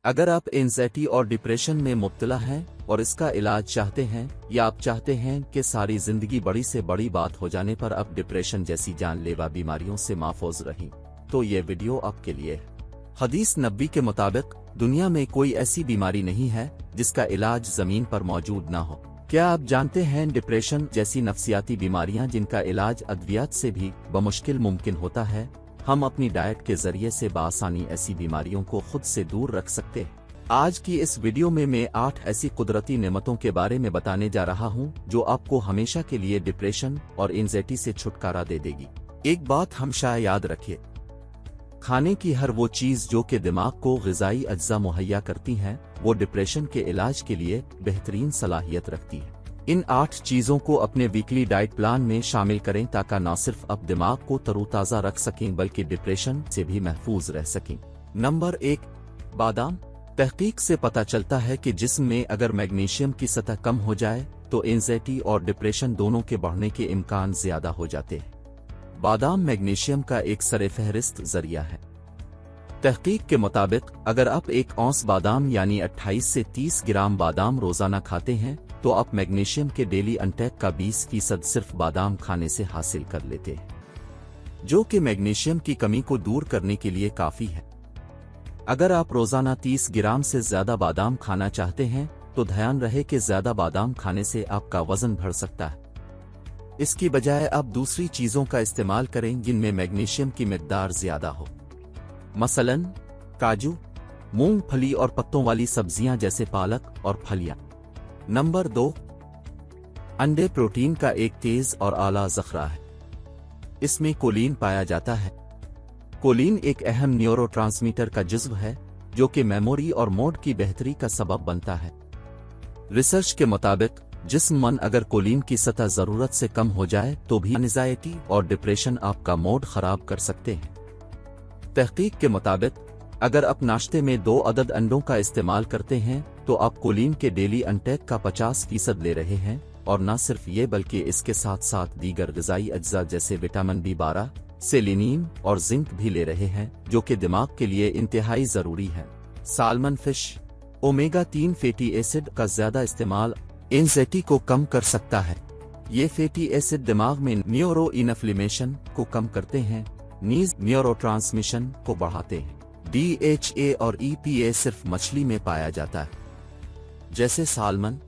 अगर आप एंजाइटी और डिप्रेशन में मुब्तला हैं और इसका इलाज चाहते हैं, या आप चाहते हैं कि सारी जिंदगी बड़ी से बड़ी बात हो जाने पर आप डिप्रेशन जैसी जानलेवा बीमारियों से महफूज रहें, तो ये वीडियो आपके लिए है। हदीस नबी के मुताबिक दुनिया में कोई ऐसी बीमारी नहीं है जिसका इलाज जमीन पर मौजूद ना हो। क्या आप जानते हैं डिप्रेशन जैसी नफ्सियाती बीमारियां जिनका इलाज अद्वियात से भी बमुश्किल मुमकिन होता है? हम अपनी डाइट के जरिए से बासानी ऐसी बीमारियों को खुद से दूर रख सकते हैं। आज की इस वीडियो में मैं 8 ऐसी कुदरती नेमतों के बारे में बताने जा रहा हूं जो आपको हमेशा के लिए डिप्रेशन और एंजाइटी से छुटकारा दे देगी। एक बात हमेशा याद रखिए, खाने की हर वो चीज जो कि दिमाग को ग़िज़ाई अज्जा मुहैया करती हैं, वो डिप्रेशन के इलाज के लिए बेहतरीन सलाहियत रखती है। इन 8 चीजों को अपने वीकली डाइट प्लान में शामिल करें ताकि न सिर्फ आप दिमाग को तरोताज़ा रख सकें बल्कि डिप्रेशन से भी महफूज रह सकें। नंबर 1, बादाम। तहकीक से पता चलता है कि जिस्म में अगर मैग्नीशियम की सतह कम हो जाए तो एंजाइटी और डिप्रेशन दोनों के बढ़ने के इम्कान ज्यादा हो जाते हैं। बादाम मैग्नीशियम का एक सरे-फहरिस्त जरिया है। तहकीक के मुताबिक अगर आप 1 औंस बादाम यानी 28 से 30 ग्राम बादाम रोजाना खाते हैं तो आप मैग्नीशियम के डेली इंटेक का 20% सिर्फ बादाम खाने से हासिल कर लेते हैं, जो कि मैग्नीशियम की कमी को दूर करने के लिए काफी है। अगर आप रोजाना 30 ग्राम से ज्यादा बादाम खाना चाहते हैं तो ध्यान रहे कि ज्यादा बादाम खाने से आपका वजन बढ़ सकता है। इसकी बजाय आप दूसरी चीजों का इस्तेमाल करें जिनमें मैग्नीशियम की मिकदार ज्यादा हो, मसलन काजू, मूंगफली और पत्तों वाली सब्जियां जैसे पालक और फलियां। नंबर 2, अंडे प्रोटीन का एक तेज और आला ज़ख़रा है। इसमें कोलिन पाया जाता है। कोलिन एक अहम न्यूरोट्रांसमीटर का जुज़्व है जो कि मेमोरी और मूड की बेहतरी का सबब बनता है। रिसर्च के मुताबिक जिस्म मन अगर कोलिन की सतह ज़रूरत से कम हो जाए तो भी एंजाइटी और डिप्रेशन आपका मूड ख़राब कर सकते हैं। तहकीक के मुताबिक अगर आप नाश्ते में 2 अदद अंडों का इस्तेमाल करते हैं तो आप कोलिन के डेली इंटेक का 50% ले रहे हैं, और न सिर्फ ये बल्कि इसके साथ साथ दीगर ग़िज़ाई अज्जा जैसे विटामिन B12, सेलेनियम और जिंक भी ले रहे हैं जो कि दिमाग के लिए इंतहाई ज़रूरी है। Salmon fish, omega 3 fatty acid का ज़्यादा इस्तेमाल एंजाइटी को कम कर सकता है। ये फैटी एसिड दिमाग में न्यूरो इन्फ्लेमेशन को कम करते हैं, नीज न्यूरोट्रांसमिशन को बढ़ाते हैं। DHA और EPA सिर्फ मछली में पाया जाता है, जैसे साल्मन।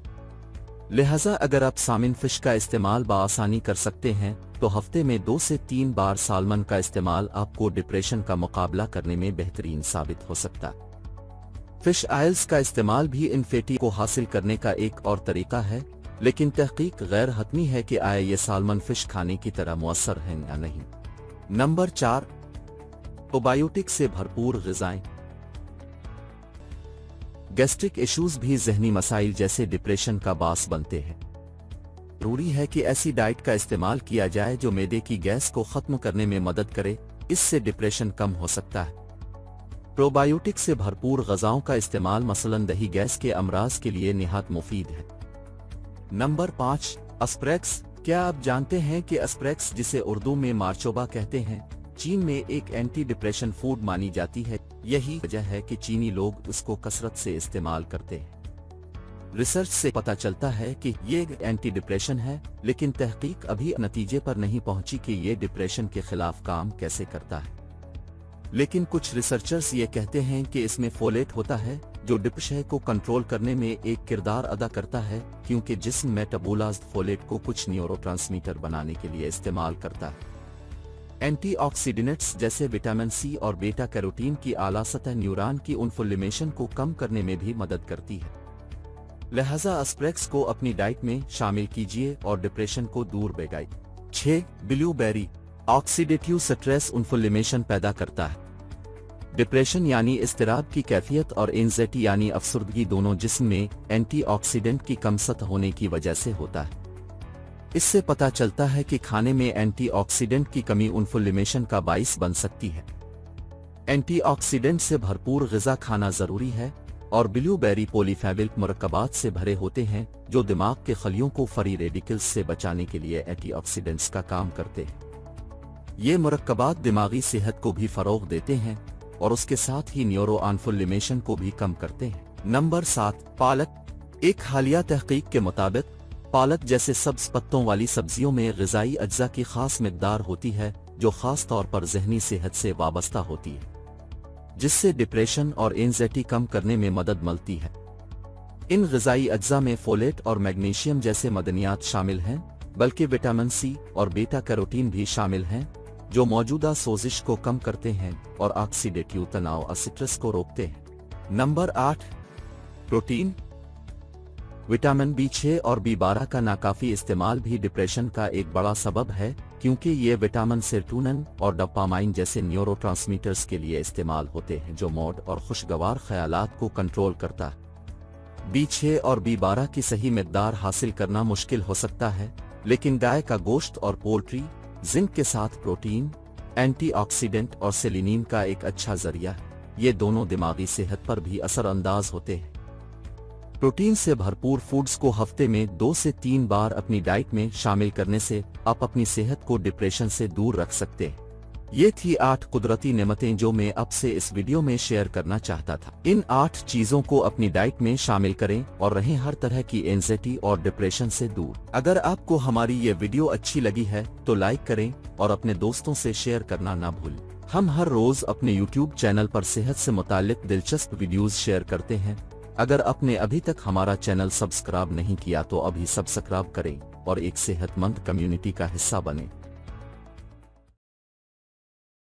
लिहाजा अगर आप साल्मन फिश का इस्तेमाल बआसानी कर सकते हैं तो हफ्ते में 2 से 3 बार साल्मन का इस्तेमाल आपको डिप्रेशन का मुकाबला करने में बेहतरीन साबित हो सकता है। फिश ऑयल्स का इस्तेमाल भी इन फैटी को हासिल करने का एक और तरीका है, लेकिन तहकीक गैर हतमी है कि आए ये साल्मन फिश खाने की तरह मुअस्सर है या नहीं। नंबर 4, प्रोबायोटिक से भरपूर ग़िज़ाएं। गैस्ट्रिक इश्यूज भी ज़हनी मसाइल जैसे डिप्रेशन का बास बनते हैं। जरूरी है कि ऐसी डाइट का इस्तेमाल किया जाए जो मैदे की गैस को ख़त्म करने में मदद करे, इससे डिप्रेशन कम हो सकता है। प्रोबायोटिक से भरपूर ग़िज़ाओं का इस्तेमाल मसलन दही गैस के अमराज के लिए निहायत मुफीद है। नंबर 5, अस्प्रेक्स। क्या आप जानते हैं कि अस्प्रेक्स, जिसे उर्दू में मारचोबा कहते हैं, चीन में एक एंटी डिप्रेशन फूड मानी जाती है। यही वजह है कि चीनी लोग उसको कसरत से इस्तेमाल करते हैं। रिसर्च से पता चलता है कि ये एंटी डिप्रेशन है, लेकिन तहकीक अभी नतीजे पर नहीं पहुंची कि ये डिप्रेशन के खिलाफ काम कैसे करता है। लेकिन कुछ रिसर्चर्स ये कहते हैं कि इसमें फोलेट होता है जो डिप्रेशन को कंट्रोल करने में एक किरदार अदा करता है, क्योंकि जिस्म मेटाबोलाइज्ड फोलेट को कुछ न्यूरोट्रांसमीटर बनाने के लिए इस्तेमाल करता है। एंटीऑक्सीडेंट्स जैसे विटामिन C और बीटा कैरोटीन की आला सतह न्यूरॉन की इन्फ्लेमेशन को कम करने में भी मदद करती है। लिहाजा अस्प्रेक्स को अपनी डाइट में शामिल कीजिए और डिप्रेशन को दूर भगाइए। 6, ब्लूबेरी। ऑक्सीडेटिव स्ट्रेस इन्फ्लेमेशन पैदा करता है। डिप्रेशन यानी इज़्तिराब की कैफियत और एंजाइटी यानी अफसरदगी दोनों जिस्म में एंटीऑक्सीडेंट की कम सतह होने की वजह से होता है। इससे पता चलता है कि खाने में एंटीऑक्सीडेंट की कमी इन्फ्लेमेशन का बाइस बन सकती है। एंटीऑक्सीडेंट से भरपूर ग़िज़ा खाना ज़रूरी है, और ब्लूबेरी पॉलीफेनोलिक मुरक्कबात से भरे होते हैं जो दिमाग के खलियों को फ्री रेडिकल्स से बचाने के लिए एंटीऑक्सीडेंट्स का काम करते हैं। ये मुरक्कबात दिमागी सेहत को भी फ़रोग़ देते हैं, और उसके साथ ही न्यूरोइन्फ्लेमेशन को भी कम करते हैं। नंबर 7, पालक। एक हालिया तहकीक के मुताबिक पालक जैसे सब्ज पत्तों वाली सब्जियों में ग़िज़ाई अज्जा की खास मिकदार होती है जो खास तौर पर ज़हनी सेहत से वाबस्ता होती है, जिससे डिप्रेशन और एंजाइटी कम करने में मदद मिलती है। इन ग़िज़ाई अज्जा में फोलेट और मैग्नीशियम जैसे मदनियात शामिल हैं, बल्कि विटामिन सी और बीटा कैरोटीन भी शामिल हैं जो मौजूदा सोजिश को कम करते हैं और ऑक्सीडेटिव तनाव और स्ट्रेस को रोकते हैं। Number 8, protein. विटामिन B6 और B12 का नाकाफी इस्तेमाल भी डिप्रेशन का एक बड़ा सबब है, क्योंकि ये विटामिन सेरोटोनिन और डोपामाइन जैसे न्यूरोट्रांसमीटर्स के लिए इस्तेमाल होते हैं जो मूड और खुशगवार ख्यालात को कंट्रोल करता है। B6 और B12 की सही मिकदार हासिल करना मुश्किल हो सकता है, लेकिन गाय का गोश्त और पोल्ट्री जिंक के साथ प्रोटीन, एंटीऑक्सीडेंट और सेलेनिन का एक अच्छा जरिया है। ये दोनों दिमागी सेहत पर भी असरअंदाज होते हैं। प्रोटीन से भरपूर फूड्स को हफ्ते में 2 से 3 बार अपनी डाइट में शामिल करने से आप अपनी सेहत को डिप्रेशन से दूर रख सकते हैं। ये थी 8 कुदरती नेमतें जो मैं अब से इस वीडियो में शेयर करना चाहता था। इन 8 चीजों को अपनी डाइट में शामिल करें और रहें हर तरह की एंजाइटी और डिप्रेशन से दूर। अगर आपको हमारी ये वीडियो अच्छी लगी है तो लाइक करें और अपने दोस्तों से शेयर करना ना भूलें। हम हर रोज अपने YouTube चैनल पर सेहत से मुताल्लिक दिलचस्प वीडियोज शेयर करते हैं। अगर आपने अभी तक हमारा चैनल सब्सक्राइब नहीं किया तो अभी सब्सक्राइब करें और एक सेहतमंद कम्युनिटी का हिस्सा बनें।